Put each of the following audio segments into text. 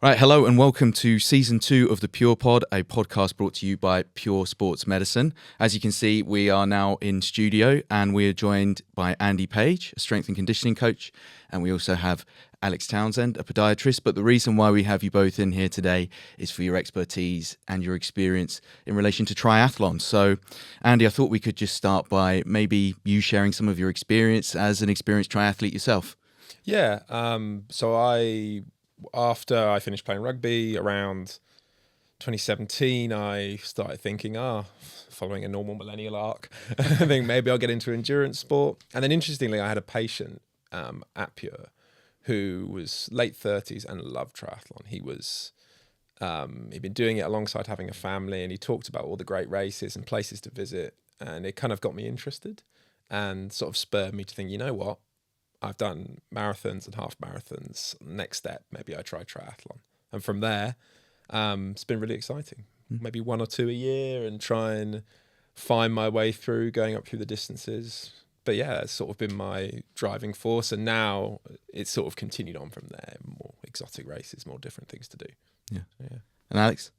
Right, hello and welcome to Season 2 of the Pure Pod, a podcast brought to you by Pure Sports Medicine. As you can see, we are now in studio and we are joined by Andy Page, a strength and conditioning coach, and we also have Alex Townsend, a podiatrist. But the reason why we have you both in here today is for your expertise and your experience in relation to triathlons. So, Andy, I thought we could just start by maybe you sharing some of your experience as an experienced triathlete yourself. Yeah, after I finished playing rugby around 2017, I started thinking, following a normal millennial arc, I think maybe I'll get into endurance sport. And then interestingly, I had a patient at Pure who was late 30s and loved triathlon. He'd been doing it alongside having a family, and he talked about all the great races and places to visit. And it kind of got me interested and sort of spurred me to think, you know what? I've done marathons and half marathons. Next step, maybe I try triathlon. And from there, it's been really exciting. Maybe 1 or 2 a year and try and find my way through going up through the distances. But yeah, it's sort of been my driving force. And now it's sort of continued on from there. More exotic races, more different things to do. Yeah. And Alex?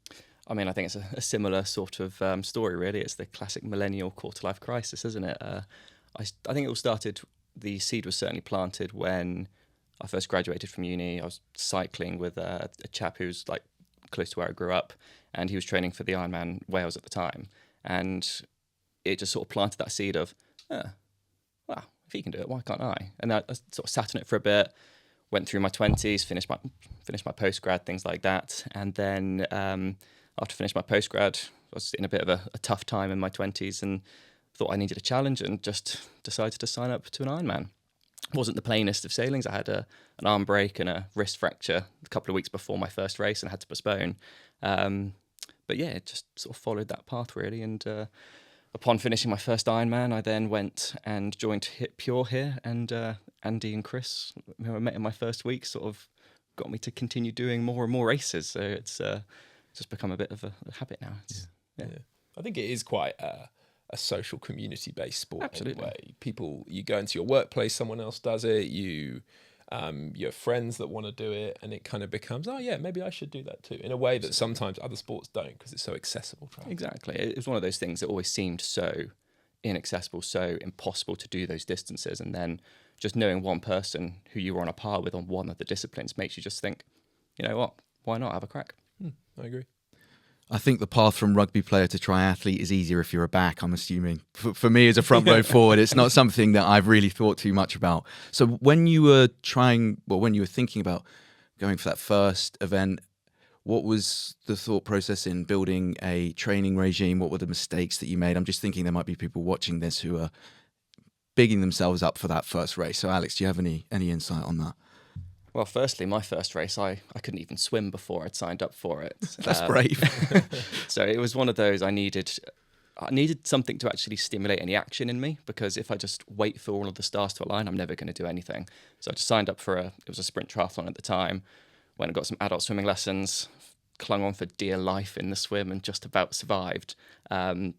I mean, I think it's a similar sort of story, really. It's the classic millennial quarter-life crisis, isn't it? I think it all started... The seed was certainly planted when I first graduated from uni. I was cycling with a chap who's like close to where I grew up, and he was training for the Ironman Wales at the time. And it just sort of planted that seed of, well, if he can do it, why can't I? And I sort of sat on it for a bit, went through my 20s, finished my postgrad, things like that. And then after finishing my postgrad, I was in a bit of a tough time in my 20s and thought I needed a challenge and just decided to sign up to an Ironman. It wasn't the plainest of sailings. I had an arm break and a wrist fracture a couple of weeks before my first race and had to postpone. But yeah, it just sort of followed that path really. And upon finishing my first Ironman, I then went and joined Pure here. And Andy and Chris, who I met in my first week, sort of got me to continue doing more and more races. So it's just become a bit of a habit now. Yeah. I think it is quite... a social community-based sport. Absolutely. Anyway. People, you go into your workplace, someone else does it, you have friends that want to do it, and it kind of becomes, maybe I should do that too, in a way that sometimes other sports don't because it's so accessible. Exactly. It was one of those things that always seemed so inaccessible, so impossible to do those distances, and then just knowing one person who you were on a par with on one of the disciplines makes you just think, you know what, why not have a crack? I agree. I think the path from rugby player to triathlete is easier if you're a back, I'm assuming. For me as a front row forward, it's not something that I've really thought too much about. So when you were thinking about going for that first event, what was the thought process in building a training regime? What were the mistakes that you made? I'm just thinking there might be people watching this who are bigging themselves up for that first race. So Alex, do you have any insight on that? Well, firstly, my first race, I couldn't even swim before I'd signed up for it. That's brave. So it was one of those, I needed something to actually stimulate any action in me, because if I just wait for all of the stars to align, I'm never going to do anything. So I just signed up for it was a sprint triathlon at the time, went and got some adult swimming lessons, clung on for dear life in the swim and just about survived. But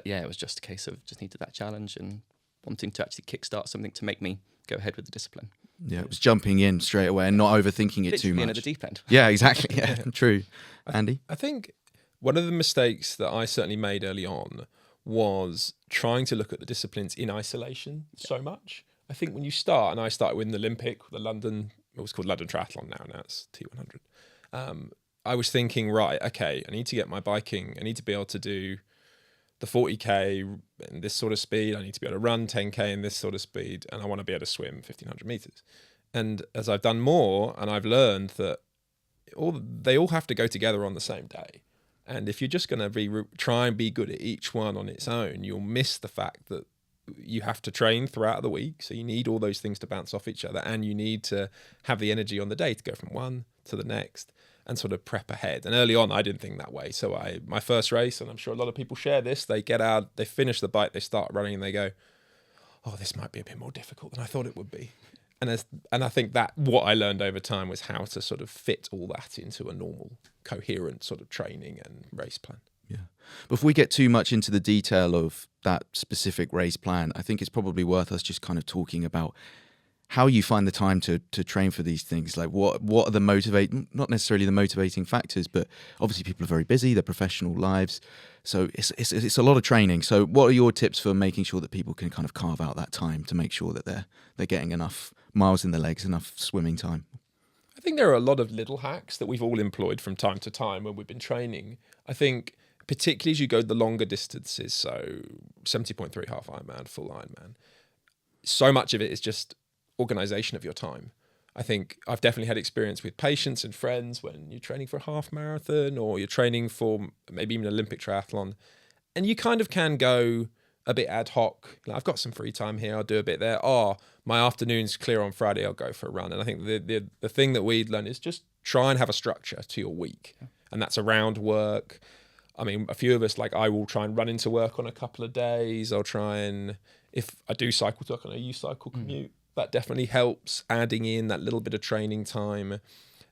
yeah, it was just a case of just needed that challenge and wanting to actually kickstart something to make me go ahead with the discipline. Yeah, it was jumping in straight away and not overthinking it too much. At the deep end. Yeah, exactly. Yeah, true. Andy? I think one of the mistakes that I certainly made early on was trying to look at the disciplines in isolation so much. I think when you start, and I started with an Olympic, it was called London Triathlon now it's T100. I was thinking, right, okay, I need to get my biking, I need to be able to do the 40k in this sort of speed, I need to be able to run 10k in this sort of speed, and I want to be able to swim 1500 meters. And as I've done more, and I've learned that they all have to go together on the same day. And if you're just going to try and be good at each one on its own, you'll miss the fact that you have to train throughout the week. So you need all those things to bounce off each other, and you need to have the energy on the day to go from one to the next and sort of prep ahead. And early on, I didn't think that way. So my first race, and I'm sure a lot of people share this, they get out, they finish the bike, they start running, and they go, oh, this might be a bit more difficult than I thought it would be. And I think that what I learned over time was how to sort of fit all that into a normal, coherent sort of training and race plan. Yeah. Before we get too much into the detail of that specific race plan, I think it's probably worth us just kind of talking about how you find the time to train for these things. Like what are the not necessarily the motivating factors, but obviously people are very busy, their professional lives. So it's a lot of training. So what are your tips for making sure that people can kind of carve out that time to make sure that they're getting enough miles in their legs, enough swimming time? I think there are a lot of little hacks that we've all employed from time to time when we've been training. I think particularly as you go the longer distances, so 70.3 half Ironman, full Ironman, so much of it is just organisation of your time. I think I've definitely had experience with patients and friends when you're training for a half marathon or you're training for maybe even an Olympic triathlon, and you kind of can go a bit ad hoc. Like, I've got some free time here, I'll do a bit there. Oh, my afternoon's clear on Friday, I'll go for a run. And I think the thing that we'd learn is just try and have a structure to your week. And that's around work. I mean, a few of us, like I will try and run into work on a couple of days. I'll try and, if I do cycle to work, I know you cycle commute. That definitely helps, adding in that little bit of training time.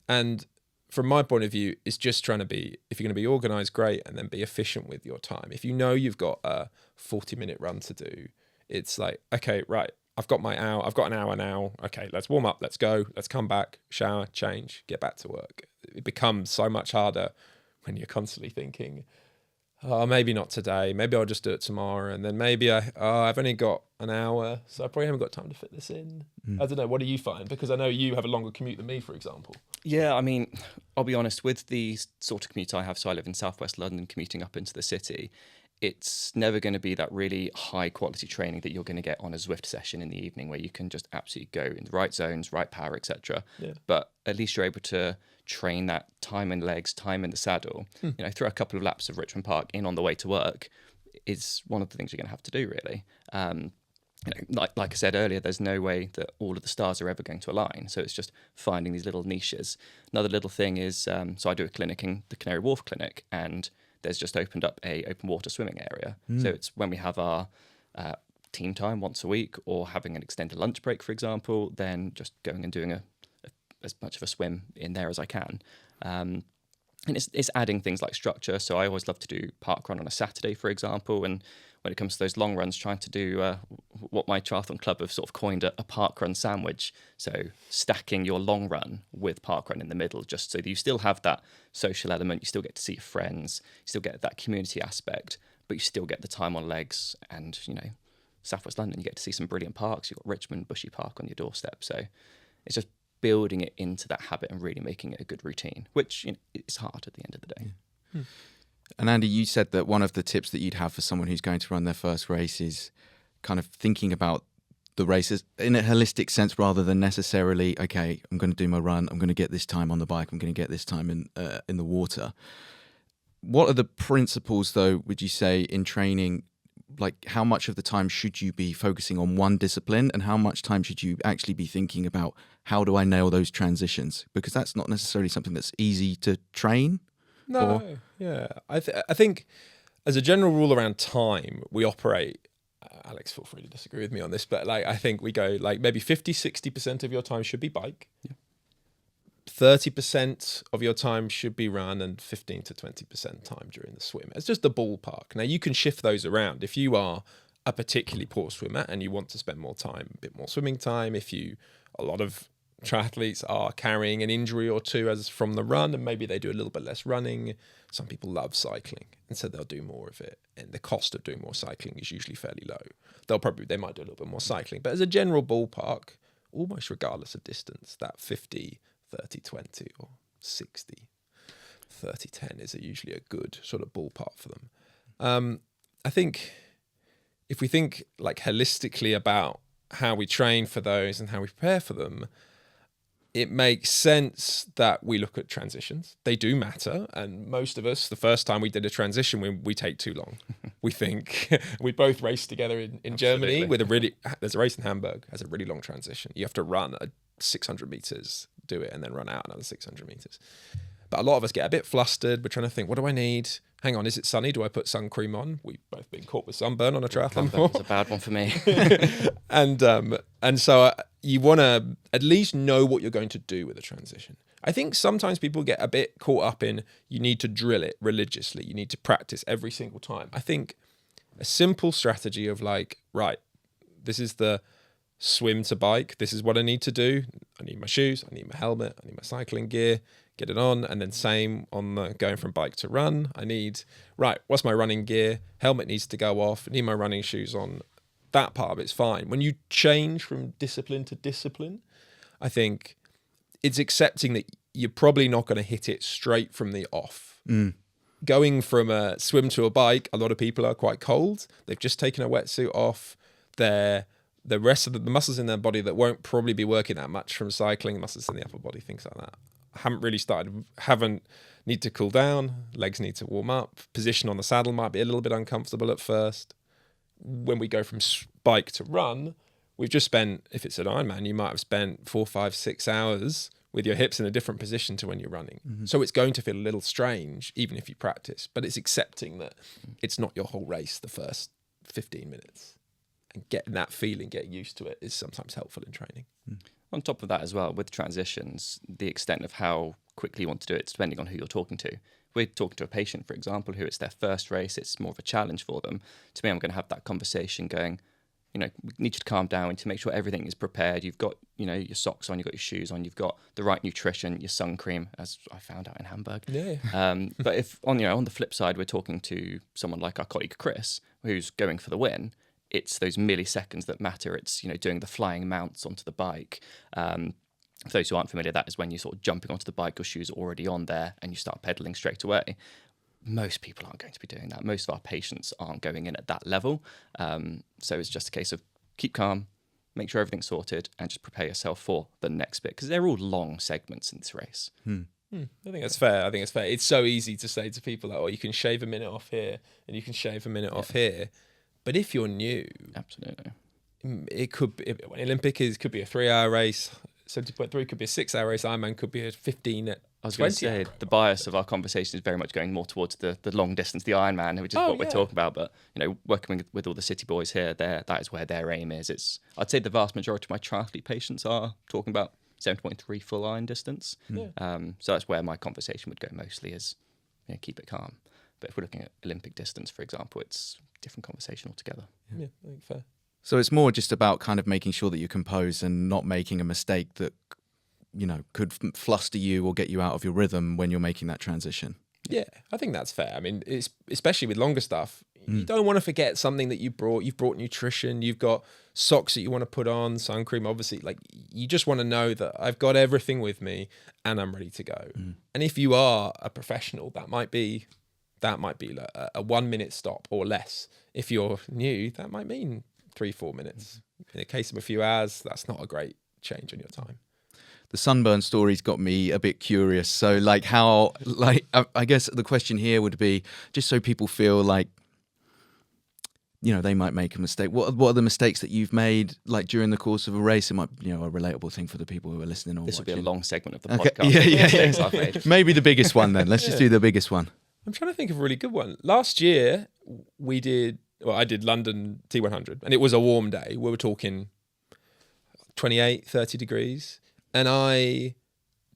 And from my point of view, it's just trying to be, if you're going to be organised, great, and then be efficient with your time. If you know you've got a 40-minute run to do, it's like, okay, right, I've got an hour now. Okay, let's warm up, let's go, let's come back, shower, change, get back to work. It becomes so much harder when you're constantly thinking, oh, maybe not today, maybe I'll just do it tomorrow, and then maybe I've only got an hour, so I probably haven't got time to fit this in. I don't know, what do you find? Because I know you have a longer commute than me, for example. Yeah, I mean, I'll be honest, with the sort of commute I have, so I live in southwest London, commuting up into the city, it's never going to be that really high quality training that you're going to get on a Zwift session in the evening where you can just absolutely go in the right zones, right power, etc. Yeah. But at least you're able to train that time in legs, time in the saddle. You know, through a couple of laps of Richmond Park in on the way to work is one of the things you're going to have to do, really. You know, like I said earlier, there's no way that all of the stars are ever going to align. So it's just finding these little niches. Another little thing is, so I do a clinic in the Canary Wharf Clinic, and there's just opened up a open water swimming area. So it's when we have our team time once a week, or having an extended lunch break, for example, then just going and doing as much of a swim in there as I can. And it's adding things like structure. So I always love to do park run on a Saturday, for example. And when it comes to those long runs, trying to do what my triathlon club have sort of coined a park run sandwich. So stacking your long run with park run in the middle, just so that you still have that social element. You still get to see your friends. You still get that community aspect, but you still get the time on legs. And, you know, Southwest London, you get to see some brilliant parks. You've got Richmond, Bushy Park on your doorstep. So it's just building it into that habit and really making it a good routine, which, you know, it's hard at the end of the day. And Andy, you said that one of the tips that you'd have for someone who's going to run their first race is kind of thinking about the races in a holistic sense rather than necessarily, okay, I'm going to do my run, I'm going to get this time on the bike, I'm going to get this time in the water. What are the principles, though, would you say, in training? Like, how much of the time should you be focusing on one discipline, and how much time should you actually be thinking about how do I nail those transitions? Because that's not necessarily something that's easy to train. No, yeah. I think as a general rule around time, we operate, Alex, feel free to disagree with me on this, but like I think we go like maybe 50-60% of your time should be bike. Yeah. 30% of your time should be run, and 15 to 20% time during the swim. It's just the ballpark. Now you can shift those around. If you are a particularly poor swimmer and you want to spend more time, a bit more swimming time, a lot of triathletes are carrying an injury or two as from the run, and maybe they do a little bit less running. Some people love cycling, and so they'll do more of it. And the cost of doing more cycling is usually fairly low. They might do a little bit more cycling, but as a general ballpark, almost regardless of distance, that 50, 30, 20 or 60, 30, 10 is usually a good sort of ballpark for them. I think if we think like holistically about how we train for those and how we prepare for them, it makes sense that we look at transitions. They do matter. And most of us, the first time we did a transition, we take too long. We think we both raced together in Germany there's a race in Hamburg, has a really long transition. You have to run 600 meters, do it, and then run out another 600 meters. But a lot of us get a bit flustered. We're trying to think, what do I need? Hang on, is it sunny? Do I put sun cream on? We've both been caught with sunburn on a triathlon. That was a bad one for me. And so you want to at least know what you're going to do with a transition. I think sometimes people get a bit caught up in you need to drill it religiously. You need to practice every single time. I think a simple strategy of like, right, this is the swim to bike. This is what I need to do. I need my shoes, I need my helmet, I need my cycling gear, get it on. And then same on the going from bike to run. I need, right, what's my running gear? Helmet needs to go off. I need my running shoes on. That part of it's fine. When you change from discipline to discipline, I think it's accepting that you're probably not going to hit it straight from the off. Going from a swim to a bike, a lot of people are quite cold. They've just taken a wetsuit off. The rest of the muscles in their body that won't probably be working that much from cycling, muscles in the upper body, things like that, need to cool down. Legs need to warm up. Position on the saddle might be a little bit uncomfortable at first. When we go from bike to run, we've just spent, if it's an Ironman, you might have spent 4, 5, 6 hours with your hips in a different position to when you're running. So it's going to feel a little strange, even if you practice, but it's accepting that it's not your whole race the first 15 minutes. And getting that feeling, getting used to it is sometimes helpful in training. On top of that as well, with transitions, the extent of how quickly you want to do it, depending on who you're talking to. We're talking to a patient, for example, who it's their first race, it's more of a challenge for them. To me, I'm going to have that conversation going, we need you to calm down. We need to make sure everything is prepared. You've got, your socks on, you've got your shoes on, you've got the right nutrition, your sun cream, as I found out in Hamburg. Yeah. But if on the flip side, we're talking to someone like our colleague Chris, who's going for the win, it's those milliseconds that matter. It's, doing the flying mounts onto the bike. For those who aren't familiar, that is when you're sort of jumping onto the bike, your shoes are already on there and you start pedaling straight away. Most people aren't going to be doing that. Most of our patients aren't going in at that level. So it's just a case of keep calm, make sure everything's sorted, and just prepare yourself for the next bit, because they're all long segments in this race. I think that's fair. It's so easy to say to people that, you can shave a minute off here and you can shave a minute off here. But if you're new, absolutely, it could be, Olympic could be a 3-hour race. 70.3 could be a 6-hour race. Ironman could be a 15 at I was going to say, the bias of our conversation is very much going more towards the long distance, the Ironman, which is what we're talking about. But, working with all the city boys here, that is where their aim is. I'd say the vast majority of my triathlete patients are talking about 7.3 full iron distance. So that's where my conversation would go mostly is, keep it calm. But if we're looking at Olympic distance, for example, it's a different conversation altogether. Yeah, I think fair. So it's more just about kind of making sure that you're composed and not making a mistake that, could fluster you or get you out of your rhythm when you're making that transition. Yeah, I think that's fair. I mean, it's, especially with longer stuff, you don't want to forget something that you brought. You've brought nutrition, you've got socks that you want to put on, sun cream, obviously. You just want to know that I've got everything with me and I'm ready to go. And if you are a professional, that might be like a 1 minute stop or less. If you're new, that might mean 3-4 minutes. In the case of a few hours, that's not a great change on your time. The sunburn story's got me a bit curious. So I guess the question here would be, just so people feel like, they might make a mistake. What are the mistakes that you've made during the course of a race? It might, a relatable thing for the people who are listening or this watching. This will be a long segment of the Okay. podcast. Yeah. Maybe the biggest one then. Let's just do the biggest one. I'm trying to think of a really good one. Last year, I did London T100, and it was a warm day. We were talking 28, 30 degrees, and I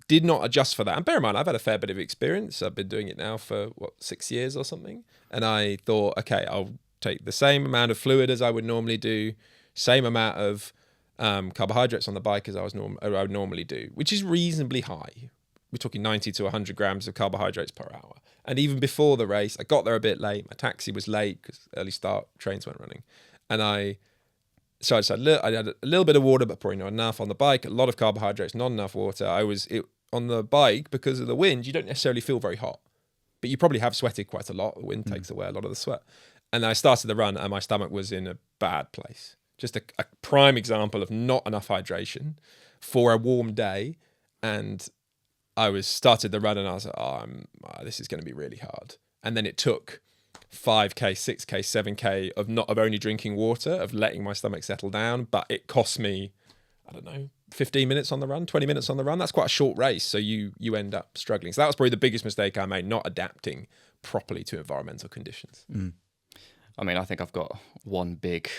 did not adjust for that. And bear in mind, I've had a fair bit of experience. I've been doing it now for, 6 years or something. And I thought, okay, I'll take the same amount of fluid as I would normally do, same amount of carbohydrates on the bike as I would normally do, which is reasonably high. We're talking 90 to 100 grams of carbohydrates per hour. And even before the race, I got there a bit late. My taxi was late because early start trains weren't running. And I decided, I had a little bit of water, but probably not enough. On the bike, a lot of carbohydrates, not enough water. On the bike, because of the wind, you don't necessarily feel very hot, but you probably have sweated quite a lot. The wind takes away a lot of the sweat. And I started the run and my stomach was in a bad place. Just a prime example of not enough hydration for a warm day. And I started the run and I was like, this is going to be really hard. And then it took 5K, 6K, 7K of only drinking water, of letting my stomach settle down. But it cost me, 15 minutes on the run, 20 minutes on the run. That's quite a short race. So you end up struggling. So that was probably the biggest mistake I made, not adapting properly to environmental conditions. I mean, I think I've got one big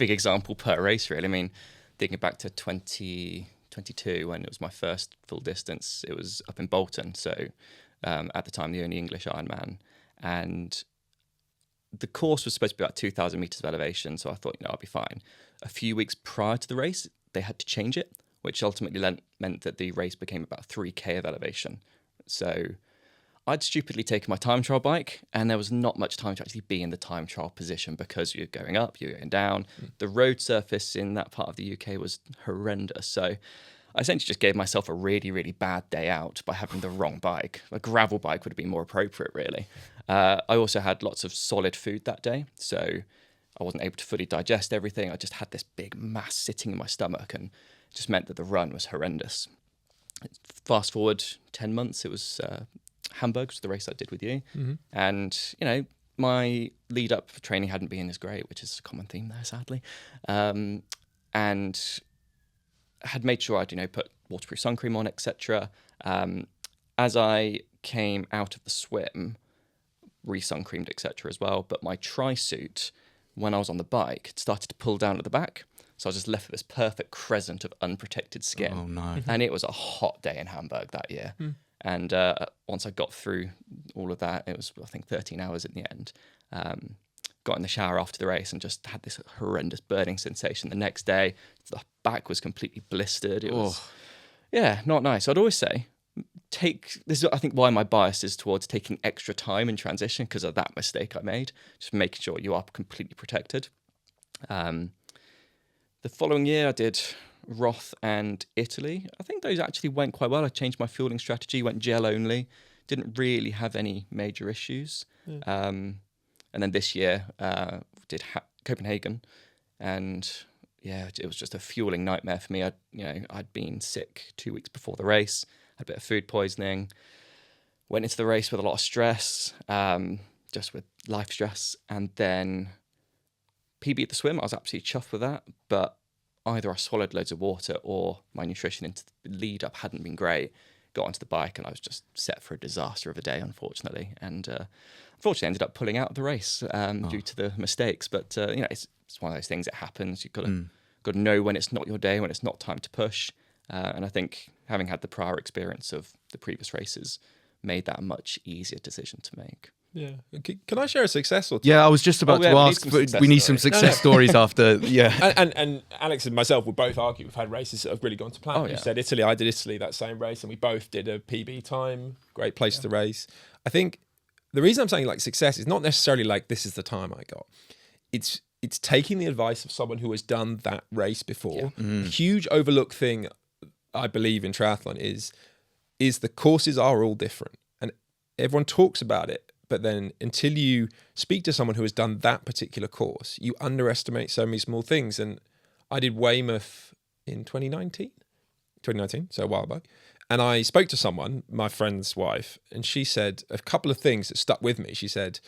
example per race, really. I mean, thinking back to 2022, when it was my first full distance, it was up in Bolton. So at the time, the only English Ironman. And the course was supposed to be about 2,000 meters of elevation. So I thought, I'll be fine. a few weeks prior to the race, they had to change it, which ultimately meant that the race became about 3K of elevation. So I'd stupidly taken my time trial bike, and there was not much time to actually be in the time trial position because you're going up, you're going down. The road surface in that part of the UK was horrendous. So I essentially just gave myself a really, really bad day out by having the wrong bike. A gravel bike would have been more appropriate, really. I also had lots of solid food that day, so I wasn't able to fully digest everything. I just had this big mass sitting in my stomach, and it just meant that the run was horrendous. Fast forward 10 months, it was Hamburg, which was the race I did with you. And, you know, my lead up for training hadn't been as great, which is a common theme there, sadly. And had made sure I'd, you know, put waterproof sun cream on, etc. As I came out of the swim, re-sun creamed, etc. as well. But my tri-suit, when I was on the bike, it started to pull down at the back. So I was just left with this perfect crescent of unprotected skin. Oh, no. And it was a hot day in Hamburg that year. And once I got through all of that, it was, I think, 13 hours in the end. Got in the shower after the race and just had this horrendous burning sensation the next day. The back was completely blistered. It was, yeah, not nice. I'd always say, this is, I think, why my bias is towards taking extra time in transition, because of that mistake I made. Just making sure you are completely protected. The following year, I did Roth and Italy. I think those actually went quite well. I changed my fueling strategy, went gel only, didn't really have any major issues. And then this year, did Copenhagen, and yeah, it was just a fueling nightmare for me. I'd been sick 2 weeks before the race, had a bit of food poisoning, went into the race with a lot of stress, just with life stress, and then PB'd the swim. I was absolutely chuffed with that, but either I swallowed loads of water or my nutrition into the lead up hadn't been great. Got onto the bike and I was just set for a disaster of a day, unfortunately. And unfortunately ended up pulling out of the race due to the mistakes. But, it's one of those things that happens. You've got to know when it's not your day, when it's not time to push. And I think having had the prior experience of the previous races made that a much easier decision to make. Yeah. Can I share a success or two? Yeah, I was just about to ask. We need some success stories after. Yeah. And Alex and myself would both argue we've had races that have really gone to plan. You said Italy, I did Italy, that same race, and we both did a PB time. Great place to race. I think the reason I'm saying like success is not necessarily like this is the time I got. It's taking the advice of someone who has done that race before. A huge overlooked thing I believe in triathlon is the courses are all different, and everyone talks about it. But then until you speak to someone who has done that particular course, you underestimate so many small things. And I did Weymouth in 2019, so a while back. And I spoke to someone, my friend's wife, and she said a couple of things that stuck with me. She said,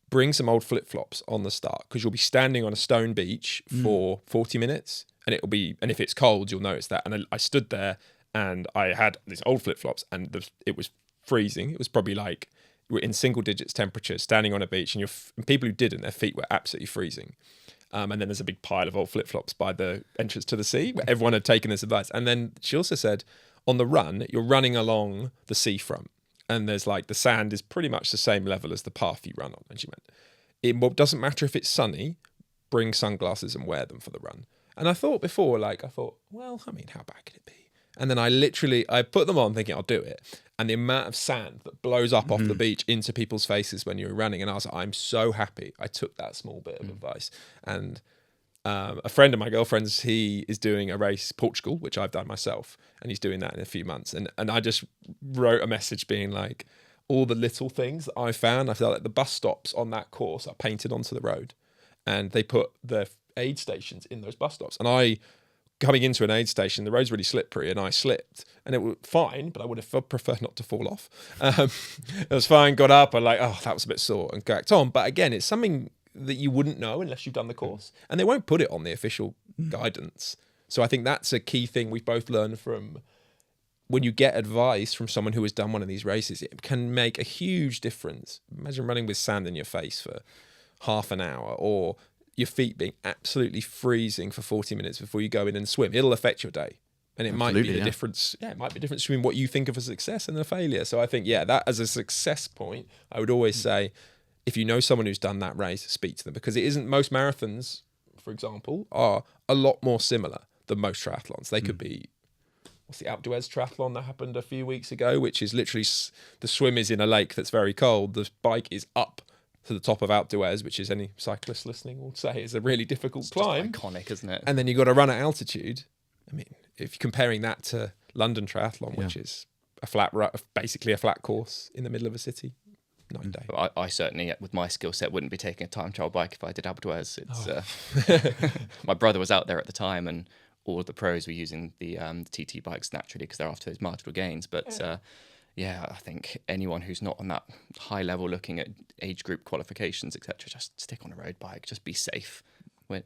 bring some old flip-flops on the start, because you'll be standing on a stone beach for 40 minutes. And if it's cold, you'll notice that. And I stood there and I had these old flip-flops and it was freezing. It was probably like, we're in single digits temperatures, standing on a beach, and people who didn't, their feet were absolutely freezing. And then there's a big pile of old flip-flops by the entrance to the sea, where everyone had taken this advice. And then she also said, on the run, you're running along the seafront, and there's like the sand is pretty much the same level as the path you run on. And she went, it doesn't matter if it's sunny, bring sunglasses and wear them for the run. And I thought before, well, I mean, how bad could it be? And then I put them on thinking I'll do it. And the amount of sand that blows up off the beach into people's faces when you're running. And I was like, I'm so happy I took that small bit of advice. And a friend of my girlfriend's, he is doing a race, Portugal, which I've done myself. And he's doing that in a few months. And I just wrote a message being like, all the little things that I found, I felt like the bus stops on that course are painted onto the road. And they put the aid stations in those bus stops. And coming into an aid station, the road's really slippery, and I slipped, and it was fine, but I would have preferred not to fall off. It was fine, got up, and that was a bit sore, and cracked on. But again, it's something that you wouldn't know unless you've done the course, and they won't put it on the official guidance. So I think that's a key thing we've both learned from when you get advice from someone who has done one of these races. It can make a huge difference. Imagine running with sand in your face for half an hour, or your feet being absolutely freezing for 40 minutes before you go in and swim. It'll affect your day. And it might be the difference. Yeah, it might be the difference between what you think of as a success and a failure. So I think, that as a success point, I would always say, if you know someone who's done that race, speak to them, because it isn't most marathons. for example, are a lot more similar than most triathlons. They could be, what's the Outdoors triathlon that happened a few weeks ago, which is literally the swim is in a lake that's very cold. The bike is up to the top of Outdoors, which is any cyclist listening will say is a really difficult climb. Just iconic, isn't it? And then you've got to run at altitude. I mean, if you're comparing that to London Triathlon, which is basically a flat course in the middle of a city, night and day. I certainly, with my skill set, wouldn't be taking a time trial bike if I did outdoors. My brother was out there at the time, and all of the pros were using the TT bikes naturally because they're after those marginal gains. But I think anyone who's not on that high level, looking at age group qualifications, etc., just stick on a road bike. Just be safe.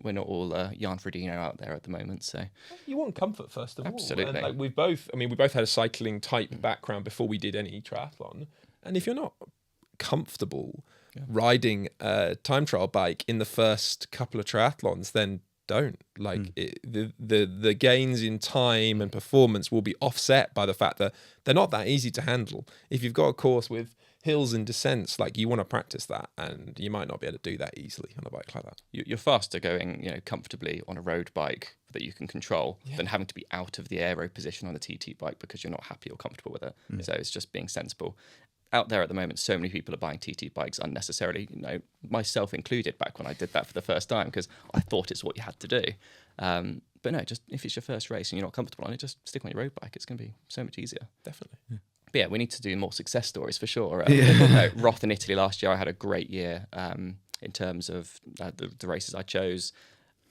We're not all Jan Frodeno out there at the moment, so you want comfort first of all. Absolutely. And we both had a cycling type background before we did any triathlon, and if you're not comfortable riding a time trial bike in the first couple of triathlons, then don't. The gains in time and performance will be offset by the fact that they're not that easy to handle. If you've got a course with hills and descents, you want to practice that, and you might not be able to do that easily on a bike like that. You're faster going, comfortably on a road bike that you can control than having to be out of the aero position on a TT bike because you're not happy or comfortable with it. So it's just being sensible. Out there at the moment, so many people are buying TT bikes unnecessarily, myself included, back when I did that for the first time because I thought it's what you had to do. But no, just if it's your first race and you're not comfortable on it, just stick on your road bike. It's going to be so much easier. Definitely. But yeah, we need to do more success stories for sure. Roth in Italy last year, I had a great year in terms of the races I chose.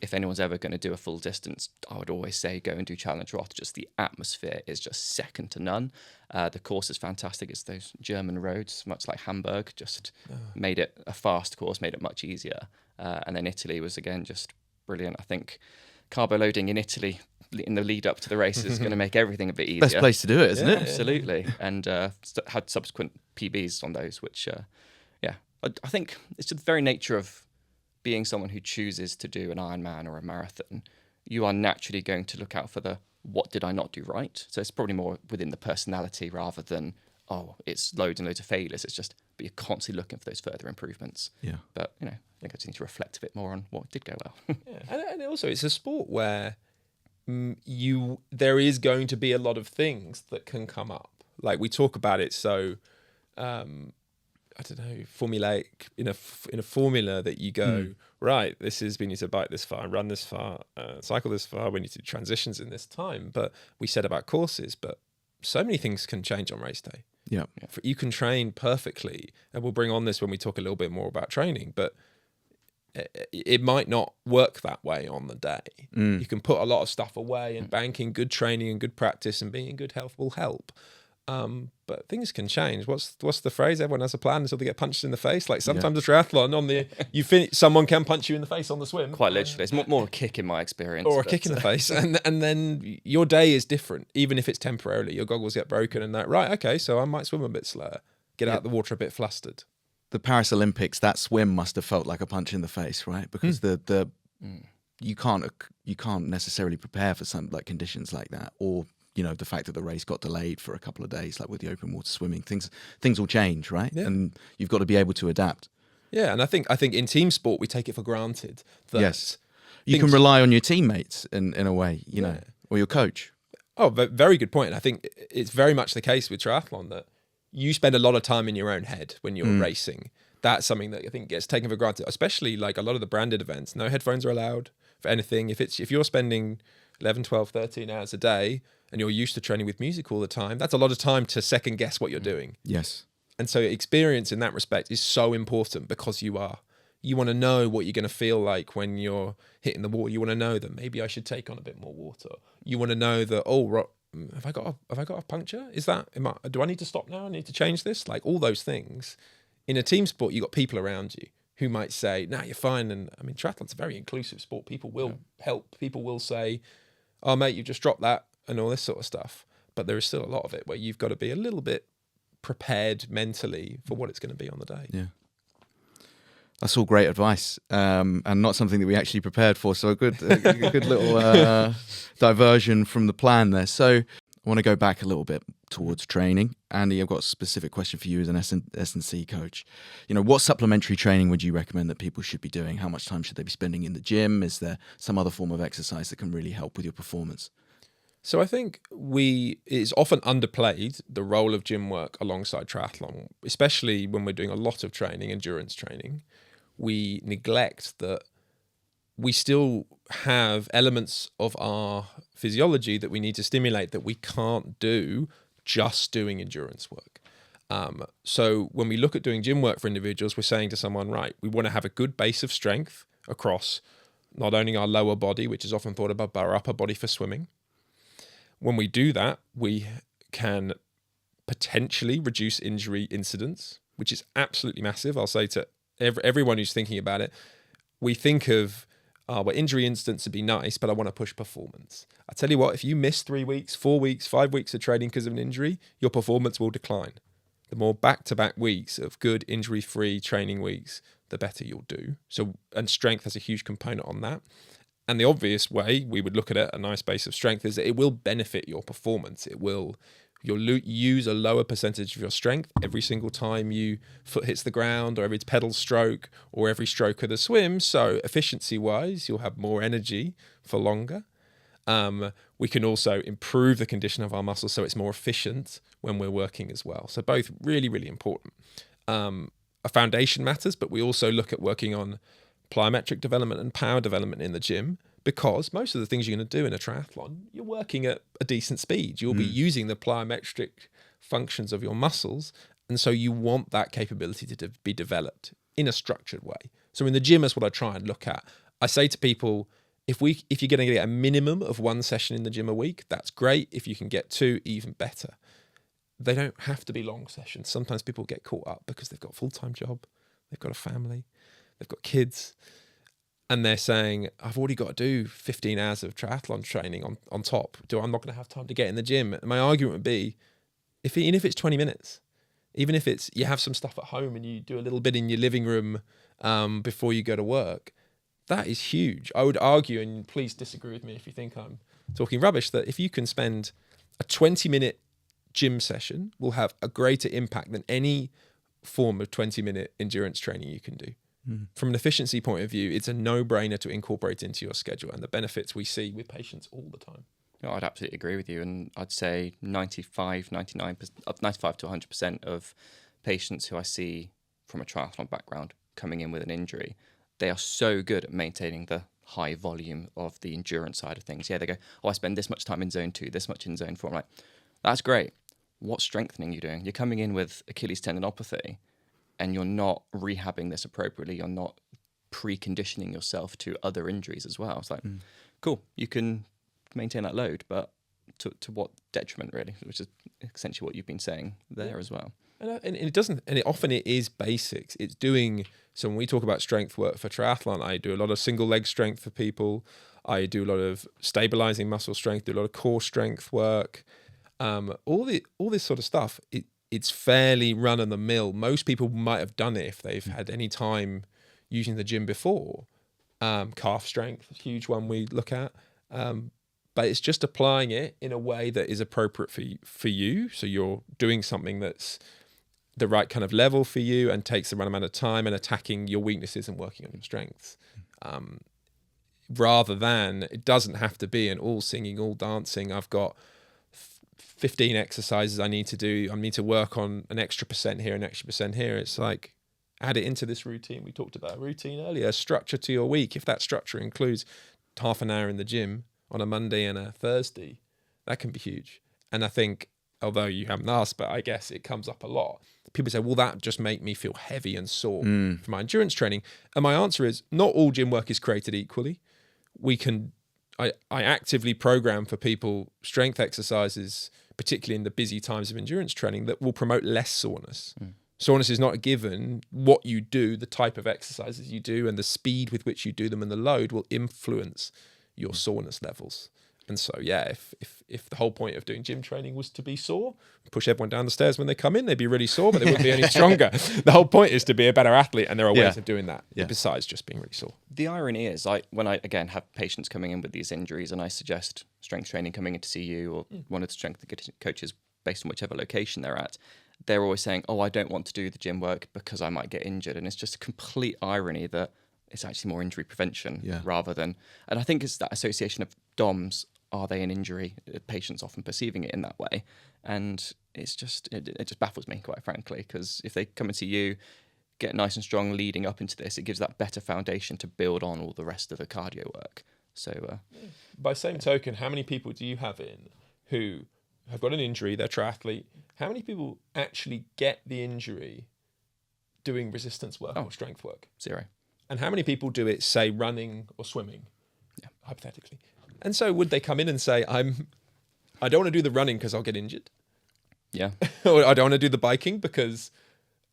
If anyone's ever going to do a full distance, I would always say go and do Challenge Roth. Just the atmosphere is just second to none. The course is fantastic. It's those German roads, much like Hamburg, just made it a fast course, made it much easier. And then Italy was, again, just brilliant. I think carbo loading in Italy in the lead up to the race is going to make everything a bit easier. Best place to do it, isn't it? Absolutely. And had subsequent PBs on those, which, I think it's the very nature of being someone who chooses to do an Ironman or a marathon. You are naturally going to look out for the what did I not do right? So it's probably more within the personality rather than, it's loads and loads of failures. It's just, but you're constantly looking for those further improvements. Yeah. But, I think I just need to reflect a bit more on what did go well. And also it's a sport where there is going to be a lot of things that can come up. Like we talk about it so, I don't know, formulaic in a formula that you go, right, we need to bike this far, run this far, cycle this far, we need to do transitions in this time. But we said about courses, but so many things can change on race day. Yeah. You can train perfectly, and we'll bring on this when we talk a little bit more about training, but it might not work that way on the day. You can put a lot of stuff away, and banking good training and good practice and being in good health will help. But things can change. What's the phrase? Everyone has a plan until they get punched in the face. Like sometimes a triathlon someone can punch you in the face on the swim. Quite literally, it's more a kick in my experience, or a kick in the face, and then your day is different, even if it's temporarily. Your goggles get broken, and that okay, so I might swim a bit slower, get out of the water a bit flustered. The Paris Olympics, that swim must have felt like a punch in the face, right? Because you can't necessarily prepare for some conditions like that, or the fact that the race got delayed for a couple of days, like with the open water swimming, things will change, right? Yeah. And you've got to be able to adapt. Yeah, and I think in team sport we take it for granted that yes, you can rely on your teammates in a way, know, or your coach. Oh, very good point. I think it's very much the case with triathlon that you spend a lot of time in your own head when you're racing. That's something that I think gets taken for granted, especially like a lot of the branded events. No headphones are allowed for anything. If you're spending 11, 12, 13 hours a day and you're used to training with music all the time, that's a lot of time to second guess what you're doing. Yes. And so experience in that respect is so important because you want to know what you're going to feel like when you're hitting the water. You want to know that maybe I should take on a bit more water. You want to know that, have I got a puncture? Do I need to stop now? I need to change this? Like all those things. In a team sport, you got people around you who might say, "Nah, you're fine." And I mean, triathlon's a very inclusive sport. People will help. People will say, "Oh, mate, you've just dropped that," and all this sort of stuff. But there is still a lot of it where you've got to be a little bit prepared mentally for what it's going to be on the day. Yeah. That's all great advice, and not something that we actually prepared for. So a good little diversion from the plan there. So I want to go back a little bit towards training. Andy, I've got a specific question for you as an S&C coach. What supplementary training would you recommend that people should be doing? How much time should they be spending in the gym? Is there some other form of exercise that can really help with your performance? So I think it's often underplayed, the role of gym work alongside triathlon, especially when we're doing a lot of training, endurance training. We neglect that we still have elements of our physiology that we need to stimulate that we can't do just doing endurance work. So when we look at doing gym work for individuals, we're saying to someone, right, we want to have a good base of strength across not only our lower body, which is often thought about, but our upper body for swimming. When we do that, we can potentially reduce injury incidence, which is absolutely massive. I'll say to everyone who's thinking about it, we think of, well, injury incidents would be nice, but I want to push performance. I tell you what, if you miss 3 weeks, 4 weeks, 5 weeks of training because of an injury, your performance will decline. The more back-to-back weeks of good injury-free training weeks, the better you'll do. So, and strength has a huge component on that. And the obvious way we would look at it, a nice base of strength, is that it will benefit your performance. You'll use a lower percentage of your strength every single time you foot hits the ground, or every pedal stroke, or every stroke of the swim. So efficiency-wise, you'll have more energy for longer. We can also improve the condition of our muscles so it's more efficient when we're working as well. So both really, really important. A foundation matters, but we also look at working on plyometric development and power development in the gym, because most of the things you're going to do in a triathlon, you're working at a decent speed. You'll be using the plyometric functions of your muscles, and so you want that capability to be developed in a structured way. So in the gym, that's what I try and look at. I say to people, if you're going to get a minimum of 1 session in the gym a week, that's great. If you can get 2, even better. They don't have to be long sessions. Sometimes people get caught up because they've got a full-time job, they've got a family, they've got kids, and they're saying, I've already got to do 15 hours of triathlon training on top. I'm not going to have time to get in the gym. And my argument would be, even if it's 20 minutes, even if it's you have some stuff at home and you do a little bit in your living room before you go to work, that is huge. I would argue, and please disagree with me if you think I'm talking rubbish, that if you can spend a 20-minute gym session, will have a greater impact than any form of 20-minute endurance training you can do. From an efficiency point of view, it's a no-brainer to incorporate into your schedule, and the benefits we see with patients all the time. No, I'd absolutely agree with you, and I'd say 95 to 100% of patients who I see from a triathlon background coming in with an injury, they are so good at maintaining the high volume of the endurance side of things. Yeah, they go, I spend this much time in zone 2, this much in zone 4. I'm like, that's great. What strengthening are you doing? You're coming in with Achilles tendinopathy, and you're not rehabbing this appropriately. You're not preconditioning yourself to other injuries as well. It's like, cool, you can maintain that load, but to what detriment, really? Which is essentially what you've been saying there as well. And it doesn't, and it is basics. It's doing, so when we talk about strength work for triathlon, I do a lot of single leg strength for people. I do a lot of stabilizing muscle strength, do a lot of core strength work. All this sort of stuff, it's fairly run of the mill. Most people might have done it if they've had any time using the gym before. Calf strength, a huge one we look at. But it's just applying it in a way that is appropriate for you. So you're doing something that's the right kind of level for you and takes the right amount of time, and attacking your weaknesses and working on your strengths. Rather than, it doesn't have to be an all singing, all dancing, I've got 15 exercises I need to do. I need to work on an extra % here, an extra % here. It's like, add it into this routine. We talked about a routine earlier, structure to your week. If that structure includes half an hour in the gym on a Monday and a Thursday, that can be huge. And I think, although you haven't asked, but I guess it comes up a lot. People say, will that just make me feel heavy and sore from my endurance training? And my answer is, not all gym work is created equally. I actively program for people strength exercises, particularly in the busy times of endurance training, that will promote less soreness. Soreness is not a given. What you do, the type of exercises you do, and the speed with which you do them and the load will influence your soreness levels. And so, yeah, if the whole point of doing gym training was to be sore, push everyone down the stairs when they come in, they'd be really sore, but they wouldn't be any stronger. The whole point is to be a better athlete, and there are ways of doing that besides just being really sore. The irony is, when I again have patients coming in with these injuries, and I suggest strength training coming in to see you or one of the strength coaches based on whichever location they're at, they're always saying, "Oh, I don't want to do the gym work because I might get injured," and it's just a complete irony that it's actually more injury prevention rather than. And I think it's that association of DOMs. Are they an injury? Patients often perceiving it in that way, and it's just it just baffles me, quite frankly, because if they come and see you, get nice and strong leading up into this, it gives that better foundation to build on all the rest of the cardio work. So, by same token, how many people do you have in who have got an injury? They're triathlete. How many people actually get the injury doing resistance work or strength work? 0. And how many people do it, say, running or swimming? Yeah, hypothetically. And so would they come in and say, I don't want to do the running because I'll get injured? Yeah. Or I don't want to do the biking because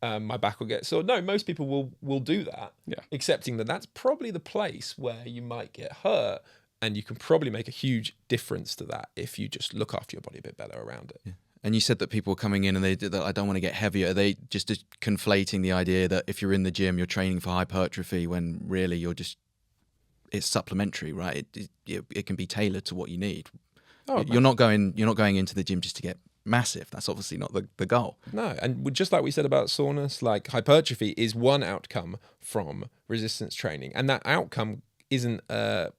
my back will get sore. No, most people will do that, accepting that that's probably the place where you might get hurt, and you can probably make a huge difference to that if you just look after your body a bit better around it. Yeah. And you said that people are coming in and they that I don't want to get heavier. Are they just conflating the idea that if you're in the gym, you're training for hypertrophy when really it's supplementary, right? It can be tailored to what you need. You're not going into the gym just to get massive. That's obviously not the goal. No, and just like we said about soreness, like hypertrophy is one outcome from resistance training, and that outcome isn't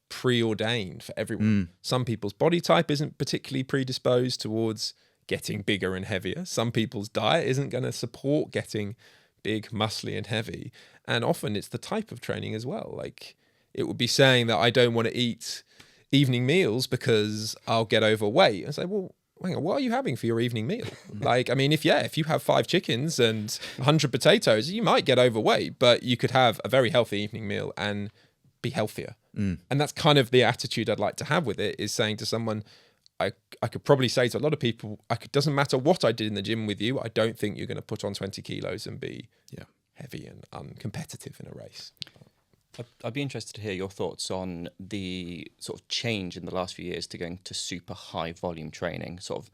preordained for everyone. Some people's body type isn't particularly predisposed towards getting bigger and heavier. Some people's diet isn't going to support getting big, muscly and heavy, and often it's the type of training as well. Like, it would be saying that I don't want to eat evening meals because I'll get overweight. I say, well, hang on, what are you having for your evening meal? Like, I mean, if you have 5 chickens and 100 potatoes, you might get overweight, but you could have a very healthy evening meal and be healthier. And that's kind of the attitude I'd like to have with it, is saying to someone, I could probably say to a lot of people, doesn't matter what I did in the gym with you, I don't think you're going to put on 20 kilos and be heavy and uncompetitive in a race. I'd be interested to hear your thoughts on the sort of change in the last few years to going to super high volume training, sort of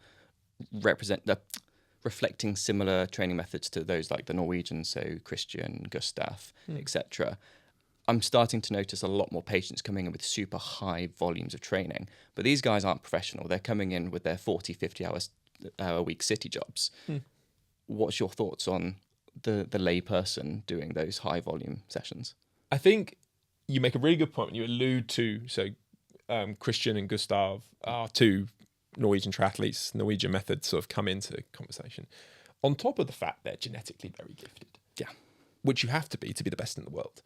reflecting similar training methods to those like the Norwegians, so Christian, Gustav, etc. I'm starting to notice a lot more patients coming in with super high volumes of training, but these guys aren't professional. They're coming in with their 40, 50 hours a week city jobs. What's your thoughts on the lay person doing those high volume sessions? I think you make a really good point when you allude to, Christian and Gustav are 2 Norwegian triathletes. Norwegian methods sort of come into conversation. On top of the fact they're genetically very gifted. Yeah. Which you have to be the best in the world.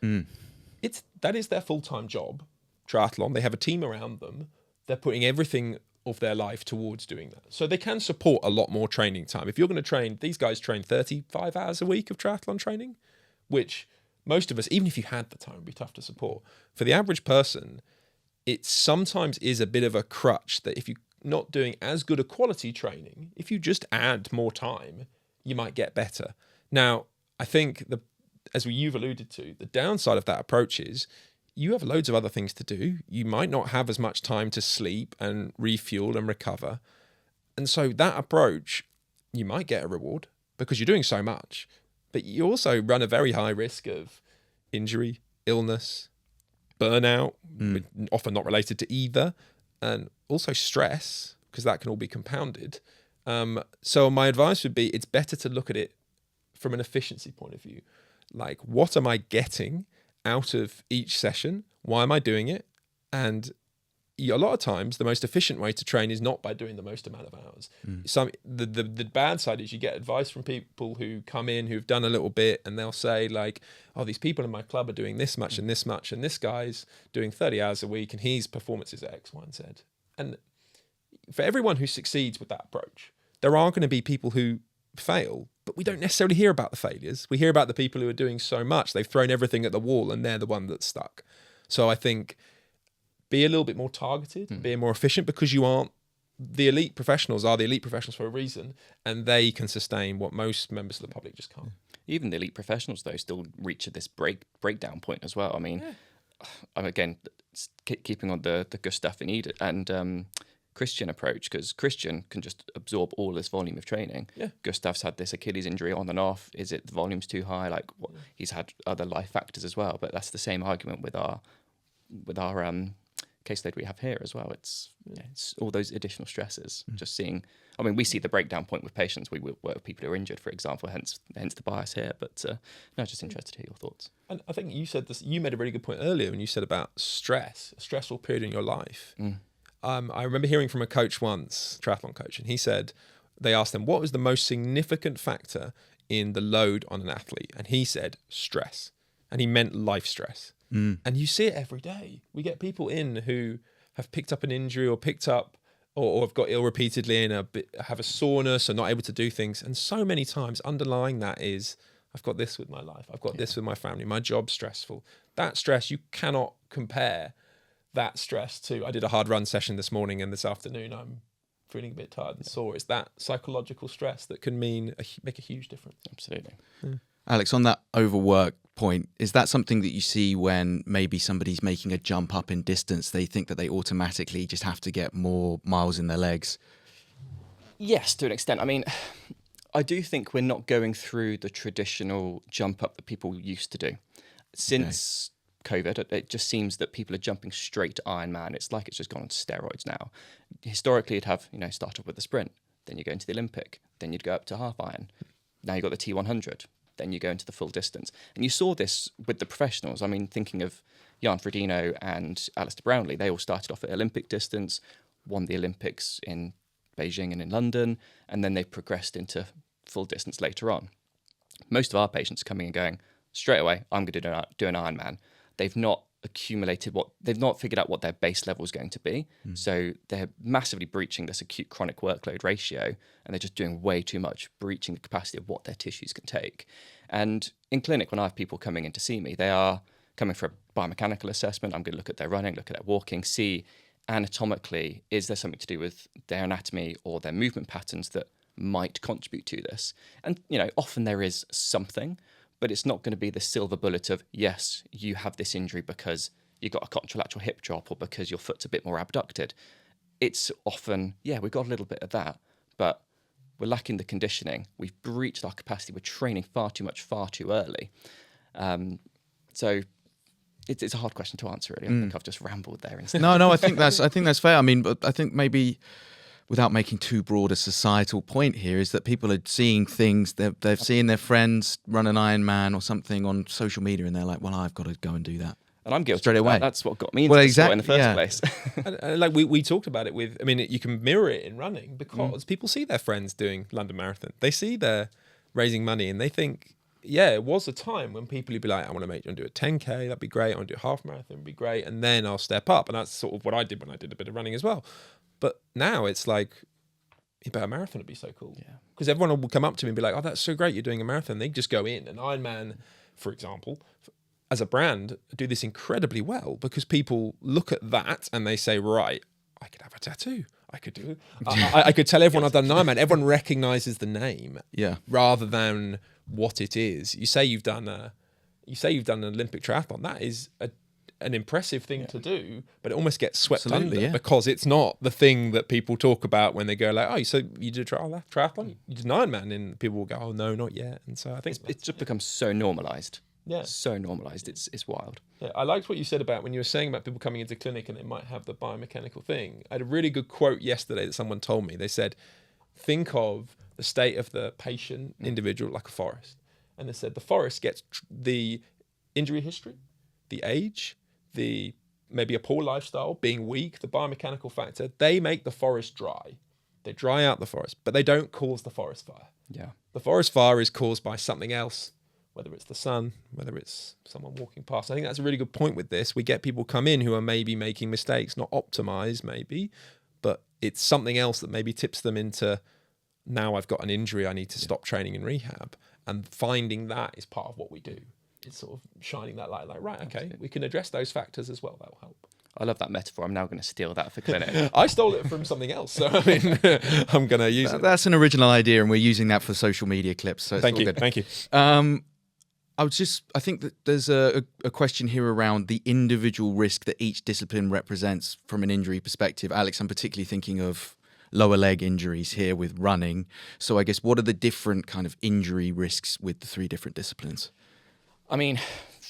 That is their full-time job, triathlon. They have a team around them. They're putting everything of their life towards doing that. So they can support a lot more training time. If you're going to train, these guys train 35 hours a week of triathlon training, which most of us, even if you had the time, would be tough to support. For the average person, it sometimes is a bit of a crutch that if you're not doing as good a quality training, if you just add more time, you might get better. Now, I think as you've alluded to, the downside of that approach is you have loads of other things to do. You might not have as much time to sleep and refuel and recover. And so that approach, you might get a reward because you're doing so much, but you also run a very high risk of injury, illness, burnout, often not related to either, and also stress, because that can all be compounded. So my advice would be, it's better to look at it from an efficiency point of view. Like, what am I getting out of each session? Why am I doing it? And a lot of times, the most efficient way to train is not by doing the most amount of hours. The bad side is you get advice from people who come in who've done a little bit, and they'll say like, oh, these people in my club are doing this much and this much, and this guy's doing 30 hours a week and his performance is X, Y, and Z. And for everyone who succeeds with that approach, there are going to be people who fail, but we don't necessarily hear about the failures. We hear about the people who are doing so much, they've thrown everything at the wall and they're the one that's stuck. So I think be a little bit more targeted, be more efficient, because the elite professionals are the elite professionals for a reason, and they can sustain what most members of the public just can't. Even the elite professionals, though, still reach at this breakdown point as well. I mean, again, keeping on the Gustav and Christian approach, because Christian can just absorb all this volume of training. Yeah. Gustav's had this Achilles injury on and off. Is it the volume's too high? Like what, he's had other life factors as well. But that's the same argument with our caseload we have here as well. It's all those additional stresses. Just seeing, I mean, we see the breakdown point with patients. We work with people who are injured, for example, hence the bias here. But no, just interested to hear your thoughts. And I think you said this. You made a really good point earlier when you said about stress, a stressful period in your life. I remember hearing from a coach once, triathlon coach, and he said they asked him what was the most significant factor in the load on an athlete, and he said stress, and he meant life stress. And you see it every day. We get people in who have picked up an injury or picked up or have got ill repeatedly and have a soreness or not able to do things. And so many times underlying that is, I've got this with my life. I've got this with my family. My job's stressful. That stress, you cannot compare that stress to, I did a hard run session this morning and this afternoon I'm feeling a bit tired and sore. It's that psychological stress that can make a huge difference. Absolutely. Alex, on that overwork point, is that something that you see when maybe somebody's making a jump up in distance? They think that they automatically just have to get more miles in their legs? Yes, to an extent. I mean, I do think we're not going through the traditional jump up that people used to do. Since COVID, it just seems that people are jumping straight to Ironman. It's like it's just gone on steroids now. Historically, you'd have, start off with the sprint, then you go into the Olympic, then you'd go up to half iron. Now you've got the T100, then you go into the full distance. And you saw this with the professionals. I mean, thinking of Jan Frodeno and Alistair Brownlee, they all started off at Olympic distance, won the Olympics in Beijing and in London, and then they progressed into full distance later on. Most of our patients are coming and going, straight away, I'm going to do an Ironman. They've not they've not figured out what their base level is going to be. So they're massively breaching this acute chronic workload ratio, and they're just doing way too much, breaching the capacity of what their tissues can take. And in clinic, when I have people coming in to see me, they are coming for a biomechanical assessment. I'm going to look at their running, look at their walking, see anatomically, is there something to do with their anatomy or their movement patterns that might contribute to this? And, often there is something, but it's not going to be the silver bullet of, yes, you have this injury because you got a contralateral hip drop or because your foot's a bit more abducted. It's often, we've got a little bit of that, but we're lacking the conditioning. We've breached our capacity. We're training far too much, far too early. So it's a hard question to answer, really. I think I've just rambled there. No, I think that's fair. I mean, but I think maybe, without making too broad a societal point here, is that people are seeing things, they're seeing their friends run an Ironman or something on social media, and they're like, well, I've got to go and do that. And I'm guilty straight away. That's what got me into the sport in the first place. And like we talked about it with, you can mirror it in running because people see their friends doing London Marathon. They see they're raising money and they think, it was a time when people would be like, I want to do a 10K, that'd be great. I want to do a half marathon, it'd be great. And then I'll step up. And that's sort of what I did when I did a bit of running as well. But now it's like, a marathon would be so cool. Yeah. Because everyone will come up to me and be like, oh, that's so great, you're doing a marathon. They just go in. And Ironman, for example, as a brand, do this incredibly well because people look at that and they say, right, I could have a tattoo. I could do it. I could tell everyone I've done an Ironman. Everyone recognizes the name rather than what it is. You say you've done an Olympic triathlon. That is an impressive thing to do, but it almost gets swept under because it's not the thing that people talk about when they go like, oh, so you did a triathlon? You did an Ironman? And people will go, oh, no, not yet. And so I think it's just become so normalised. Yeah. So normalised. It's wild. Yeah, I liked what you said about when you were saying about people coming into clinic and they might have the biomechanical thing. I had a really good quote yesterday that someone told me. They said, think of the state of the patient individual like a forest. And they said the forest gets the injury history, the age, the maybe a poor lifestyle, being weak, the biomechanical factor. They make the forest dry. They dry out the forest, but they don't cause the forest fire. Yeah. The forest fire is caused by something else, whether it's the sun, whether it's someone walking past. I think that's a really good point with this. We get people come in who are maybe making mistakes, not optimized maybe, but it's something else that maybe tips them into, now I've got an injury, I need to stop training and rehab. And finding that is part of what we do. It's sort of shining that light, like, right, okay, we can address those factors as well. That'll help. I love that metaphor. I'm now going to steal that for clinic. I stole it from something else, so I'm going to use it. That's an original idea, and we're using that for social media clips. So it's Thank all you. good. Thank you. I think that there's a question here around the individual risk that each discipline represents from an injury perspective. Alex, I'm particularly thinking of lower leg injuries here with running. So I guess what are the different kind of injury risks with the three different disciplines? I mean,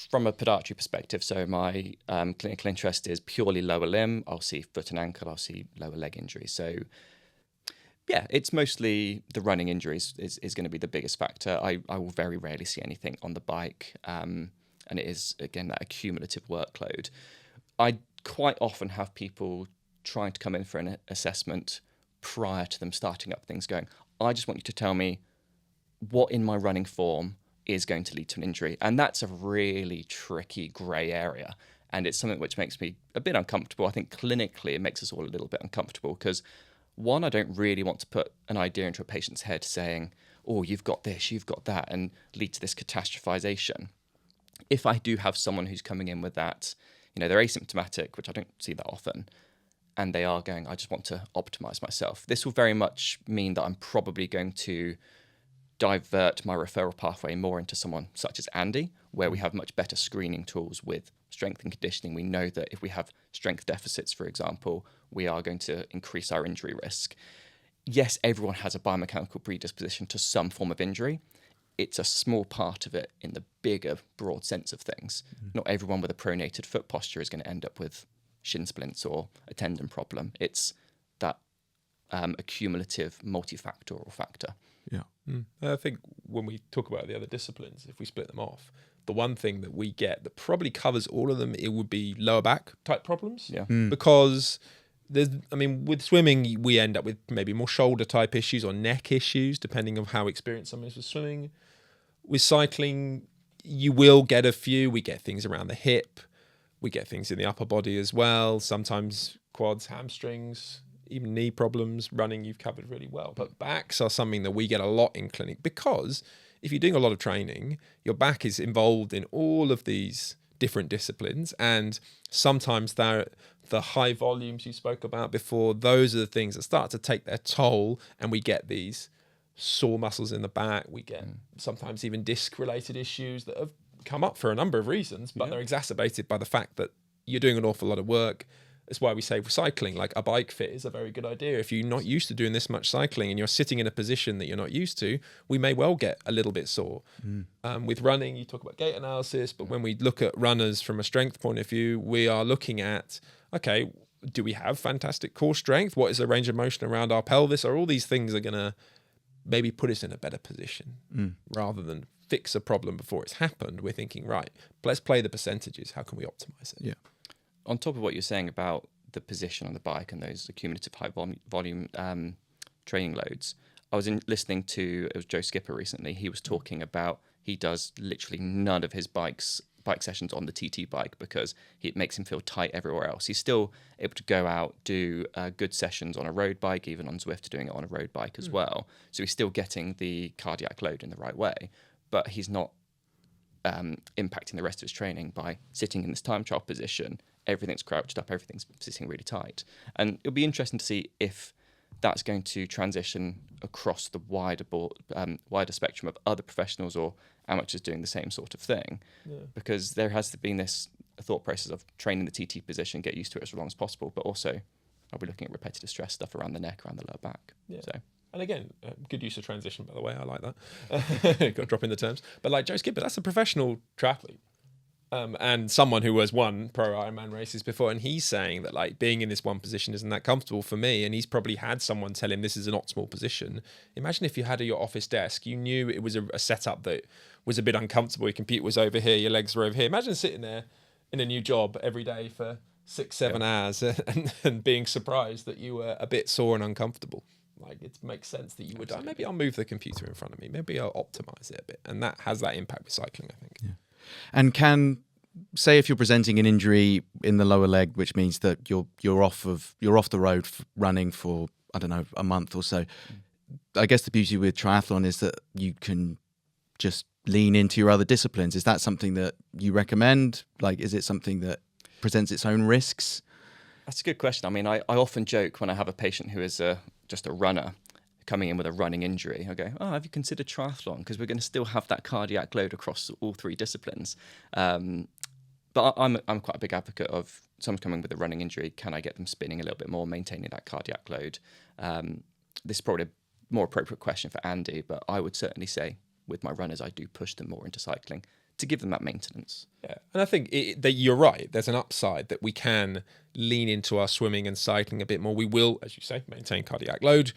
from a podiatry perspective, so my clinical interest is purely lower limb. I'll see foot and ankle, I'll see lower leg injuries. So yeah, it's mostly the running injuries is going to be the biggest factor. I will very rarely see anything on the bike. And it is, again, that accumulative workload. I quite often have people trying to come in for an assessment prior to them starting up things going, I just want you to tell me what in my running form is going to lead to an injury. And that's a really tricky grey area. And it's something which makes me a bit uncomfortable. I think clinically it makes us all a little bit uncomfortable because, one, I don't really want to put an idea into a patient's head saying, oh, you've got this, you've got that, and lead to this catastrophization. If I do have someone who's coming in with that, they're asymptomatic, which I don't see that often, and they are going, I just want to optimize myself. This will very much mean that I'm probably going to divert my referral pathway more into someone such as Andy, where we have much better screening tools with strength and conditioning. We know that if we have strength deficits, for example, we are going to increase our injury risk. Yes, everyone has a biomechanical predisposition to some form of injury. It's a small part of it in the bigger, broad sense of things. Not everyone with a pronated foot posture is going to end up with shin splints or a tendon problem. It's that accumulative multifactorial factor. Yeah. I think when we talk about the other disciplines, if we split them off, the one thing that we get that probably covers all of them, it would be lower back type problems. Yeah. Because with swimming, we end up with maybe more shoulder type issues or neck issues, depending on how experienced someone is with swimming. With cycling, you will get a few. We get things around the hip. We get things in the upper body as well. Sometimes quads, hamstrings, even knee problems. Running, you've covered really well. But backs are something that we get a lot in clinic because if you're doing a lot of training, your back is involved in all of these different disciplines. And sometimes the high volumes you spoke about before, those are the things that start to take their toll. And we get these sore muscles in the back. We get sometimes even disc-related issues that have come up for a number of reasons, but they're exacerbated by the fact that you're doing an awful lot of work. That's why we say for cycling, like a bike fit is a very good idea. If you're not used to doing this much cycling and you're sitting in a position that you're not used to, we may well get a little bit sore. With running, you talk about gait analysis, but when we look at runners from a strength point of view, we are looking at, okay, do we have fantastic core strength? What is the range of motion around our pelvis? Are all these things are going to maybe put us in a better position rather than fix a problem before it's happened? We're thinking, right, let's play the percentages. How can we optimize it? Yeah. On top of what you're saying about the position on the bike and those accumulative high volume training loads, I was listening to, it was Joe Skipper recently. He was talking about he does literally none of his bike sessions on the TT bike because it makes him feel tight everywhere else. He's still able to go out, do good sessions on a road bike, even on Zwift, doing it on a road bike as well. So he's still getting the cardiac load in the right way, but he's not impacting the rest of his training by sitting in this time trial position. Everything's crouched up, everything's sitting really tight. And it'll be interesting to see if that's going to transition across the wider spectrum of other professionals or amateurs doing the same sort of thing. Because there has been this thought process of training the TT position, get used to it as long as possible, but also I'll be looking at repetitive stress stuff around the neck, around the lower back. So. And again, good use of transition, by the way. I like that. Got to drop in the terms. But like Joe Skipper, that's a professional triathlete. And someone who has won pro Ironman races before, and he's saying that like being in this one position isn't that comfortable for me, and he's probably had someone tell him this is an optimal position. Imagine if you had at your office desk, you knew it was a setup that was a bit uncomfortable. Your computer was over here, your legs were over here. Imagine sitting there in a new job every day for 6-7 hours and being surprised that you were a bit sore and uncomfortable. Like it makes sense that you would, maybe I'll move the computer in front of me. Maybe I'll optimize it a bit. And that has that impact with cycling, I think. Yeah. And say if you're presenting an injury in the lower leg, which means that you're off the road running for, I don't know, a month or so. I guess the beauty with triathlon is that you can just lean into your other disciplines. Is that something that you recommend? Like, is it something that presents its own risks? That's a good question. I mean, I often joke when I have a patient who is just a runner coming in with a running injury, I go, have you considered triathlon? Because we're going to still have that cardiac load across all 3 disciplines. But I'm quite a big advocate of someone coming with a running injury. Can I get them spinning a little bit more, maintaining that cardiac load? This is probably a more appropriate question for Andy, but I would certainly say with my runners, I do push them more into cycling to give them that maintenance. Yeah, and I think that you're right. There's an upside that we can lean into our swimming and cycling a bit more. We will, as you say, maintain cardiac load.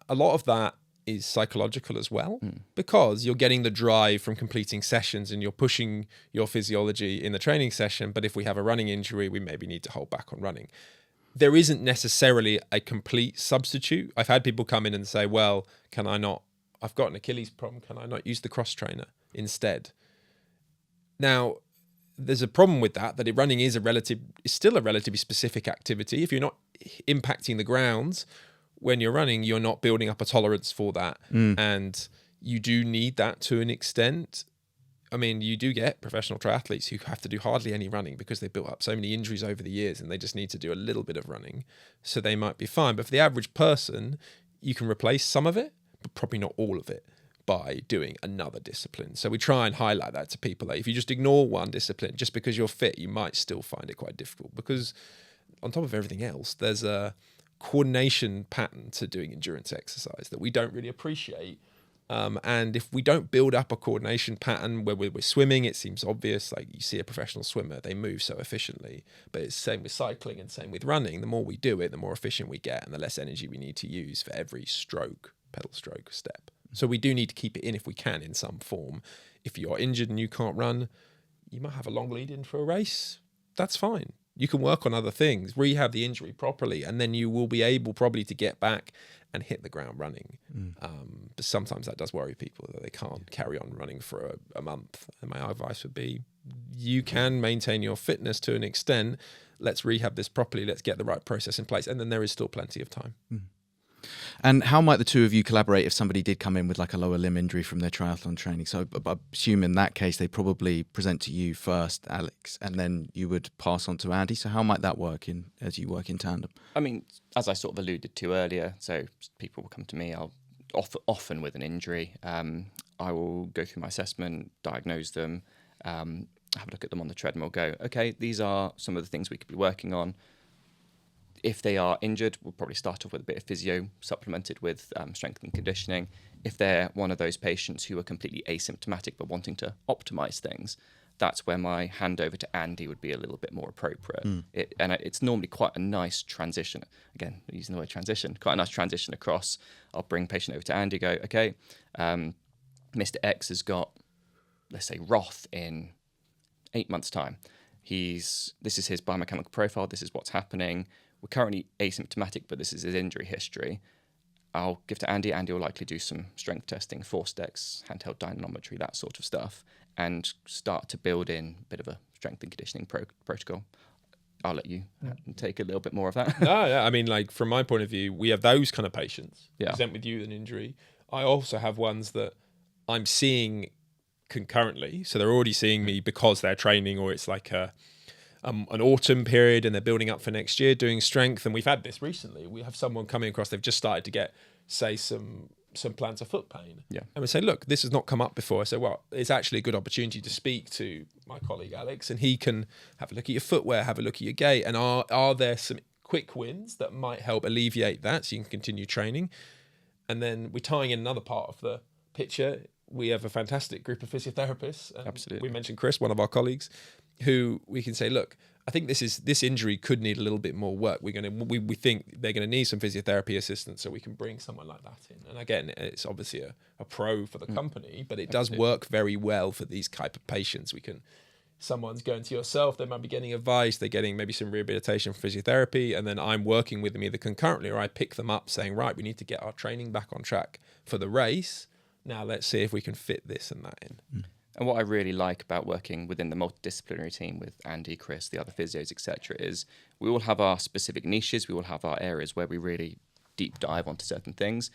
A lot of that is psychological as well, because you're getting the drive from completing sessions and you're pushing your physiology in the training session. But if we have a running injury, we maybe need to hold back on running. There isn't necessarily a complete substitute. I've had people come in and say, well, can I not, I've got an Achilles problem, can I not use the cross trainer instead? Now, there's a problem with that running is still a relatively specific activity. If you're not impacting the grounds when you're running, you're not building up a tolerance for that. And you do need that to an extent. I mean, you do get professional triathletes who have to do hardly any running because they've built up so many injuries over the years and they just need to do a little bit of running. So they might be fine. But for the average person, you can replace some of it, but probably not all of it, by doing another discipline. So we try and highlight that to people. Like if you just ignore one discipline, just because you're fit, you might still find it quite difficult, because on top of everything else, there's a coordination pattern to doing endurance exercise that we don't really appreciate. And if we don't build up a coordination pattern where we're swimming, it seems obvious. Like you see a professional swimmer, they move so efficiently, but it's the same with cycling and same with running. The more we do it, the more efficient we get and the less energy we need to use for every stroke, pedal stroke, step. So we do need to keep it in if we can in some form. If you're injured and you can't run, you might have a long lead in for a race. That's fine. You can work on other things, rehab the injury properly, and then you will be able probably to get back and hit the ground running. But sometimes that does worry people that they can't carry on running for a month. And my advice would be, you can maintain your fitness to an extent. Let's rehab this properly. Let's get the right process in place. And then there is still plenty of time. And how might the two of you collaborate if somebody did come in with like a lower limb injury from their triathlon training? So I assume in that case, they probably present to you first, Alex, and then you would pass on to Andy. So how might that work as you work in tandem? I mean, as I sort of alluded to earlier, so people will come to me, I'll often with an injury. I will go through my assessment, diagnose them, have a look at them on the treadmill, go, okay, these are some of the things we could be working on. If they are injured, we'll probably start off with a bit of physio supplemented with strength and conditioning. If they're one of those patients who are completely asymptomatic but wanting to optimize things, that's where my handover to Andy would be a little bit more appropriate. It's normally quite a nice transition. Again, using the word transition, quite a nice transition across. I'll bring patient over to Andy, go, okay, Mr. X has got, let's say, Roth in 8 months' time. This is his biomechanical profile. This is what's happening. We're currently asymptomatic, but this is his injury history. I'll give to Andy. Andy will likely do some strength testing, force decks, handheld dynamometry, that sort of stuff, and start to build in a bit of a strength and conditioning protocol. I'll let you take a little bit more of that. No, yeah. I mean, like from my point of view, we have those kind of patients present with you an injury. I also have ones that I'm seeing concurrently. So they're already seeing me because they're training, or it's like an autumn period and they're building up for next year doing strength. And we've had this recently. We have someone coming across, they've just started to get, say, some plantar foot pain. Yeah. And we say, look, this has not come up before. I say, well, it's actually a good opportunity to speak to my colleague Alex, and he can have a look at your footwear, have a look at your gait, and are there some quick wins that might help alleviate that so you can continue training. And then we're tying in another part of the picture. We have a fantastic group of physiotherapists. Absolutely. We mentioned Chris, one of our colleagues, who we can say, look, I think this injury could need a little bit more work. We think they're going to need some physiotherapy assistance, so we can bring someone like that in. And again, it's obviously a pro for the company, but it does work very well for these type of patients. Someone's going to yourself, they might be getting advice, they're getting maybe some rehabilitation from physiotherapy, and then I'm working with them either concurrently or I pick them up saying, right, we need to get our training back on track for the race. Now let's see if we can fit this and that in. And what I really like about working within the multidisciplinary team with Andy, Chris, the other physios, etc., is we all have our specific niches. We all have our areas where we really deep dive onto certain things,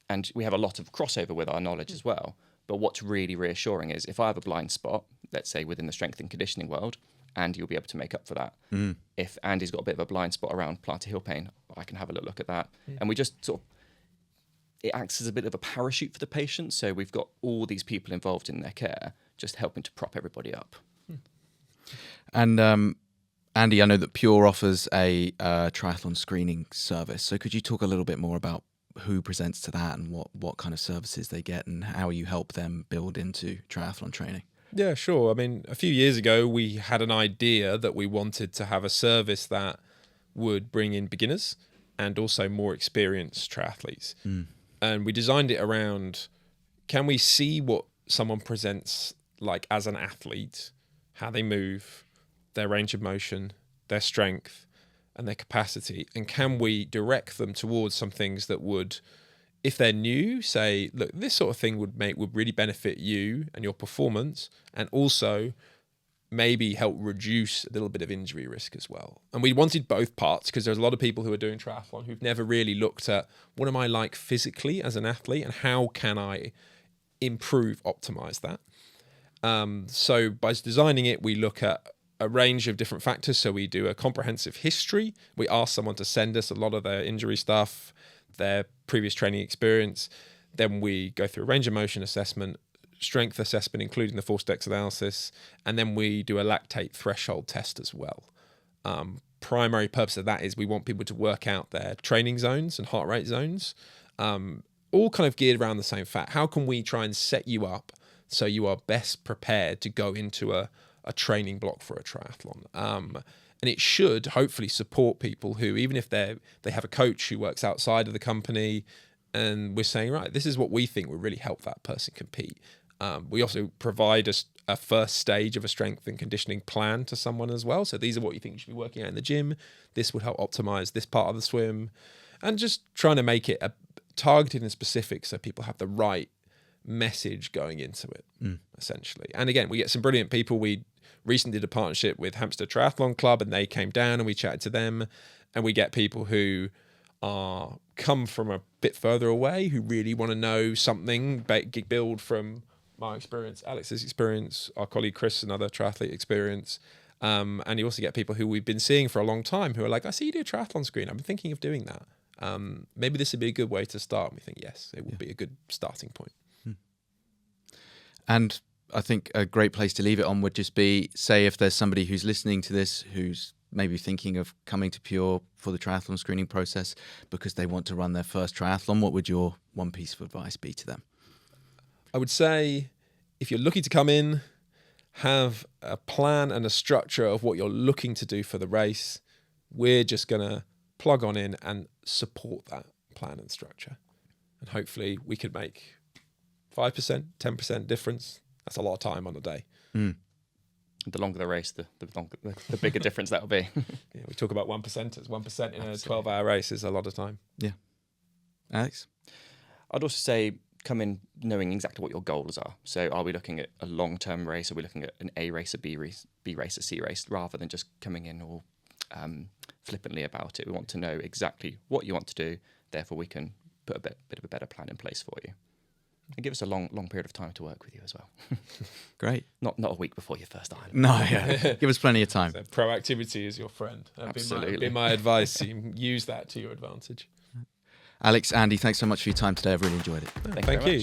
and we have a lot of crossover with our knowledge as well. But what's really reassuring is if I have a blind spot, let's say within the strength and conditioning world, Andy will be able to make up for that. If Andy's got a bit of a blind spot around plantar heel pain, I can have a little look at that. And we just sort of it acts as a bit of a parachute for the patient. So we've got all these people involved in their care, just helping to prop everybody up. And Andy, I know that Pure offers a triathlon screening service. So could you talk a little bit more about who presents to that and what kind of services they get and how you help them build into triathlon training? Yeah, sure. I mean, a few years ago, we had an idea that we wanted to have a service that would bring in beginners and also more experienced triathletes. And we designed it around, can we see what someone presents like as an athlete, how they move, their range of motion, their strength, and their capacity, and can we direct them towards some things that would, if they're new, say, look, this sort of thing would really benefit you and your performance, and also maybe help reduce a little bit of injury risk as well. And we wanted both parts because there's a lot of people who are doing triathlon who've never really looked at what am I like physically as an athlete and how can I improve, optimize that. So by designing it, we look at a range of different factors. So we do a comprehensive history. We ask someone to send us a lot of their injury stuff, their previous training experience. Then we go through a range of motion assessment, strength assessment, including the force dex analysis, and then we do a lactate threshold test as well. Primary purpose of that is we want people to work out their training zones and heart rate zones, all kind of geared around the same fact. How can we try and set you up so you are best prepared to go into a training block for a triathlon? And it should hopefully support people who, even if they have a coach who works outside of the company, and we're saying, right, this is what we think will really help that person compete. We also provide a first stage of a strength and conditioning plan to someone as well. So these are what you think you should be working at in the gym. This would help optimize this part of the swim, and just trying to make it targeted and specific so people have the right message going into it, essentially. And again, we get some brilliant people. We recently did a partnership with Hampstead Triathlon Club, and they came down and we chatted to them, and we get people who come from a bit further away who really want to know something, build from my experience, Alex's experience, our colleague Chris, another triathlete experience. And you also get people who we've been seeing for a long time who are like, I see you do a triathlon screen. I've been thinking of doing that. Maybe this would be a good way to start. And we think, yes, it would be a good starting point. And I think a great place to leave it on would just be, say, if there's somebody who's listening to this who's maybe thinking of coming to Pure for the triathlon screening process because they want to run their first triathlon, what would your one piece of advice be to them? I would say if you're looking to come in, have a plan and a structure of what you're looking to do for the race. We're just going to plug on in and support that plan and structure. And hopefully we could make 5%, 10% difference. That's a lot of time on a day. The longer the race, the bigger difference that'll be. Yeah, we talk about 1%. It's 1% in a 12-hour race is a lot of time. Yeah. Alex? I'd also say come in knowing exactly what your goals are. So are we looking at a long-term race? Are we looking at an A race, a B race, a C race, rather than just coming in all flippantly about it? We want to know exactly what you want to do. Therefore, we can put a bit of a better plan in place for you. And give us a long period of time to work with you as well. Great. Not a week before your first Ironman. No, yeah. Give us plenty of time. So proactivity is your friend. Absolutely. Be my advice. You use that to your advantage. Alex, Andy, thanks so much for your time today. I've really enjoyed it. Thank you.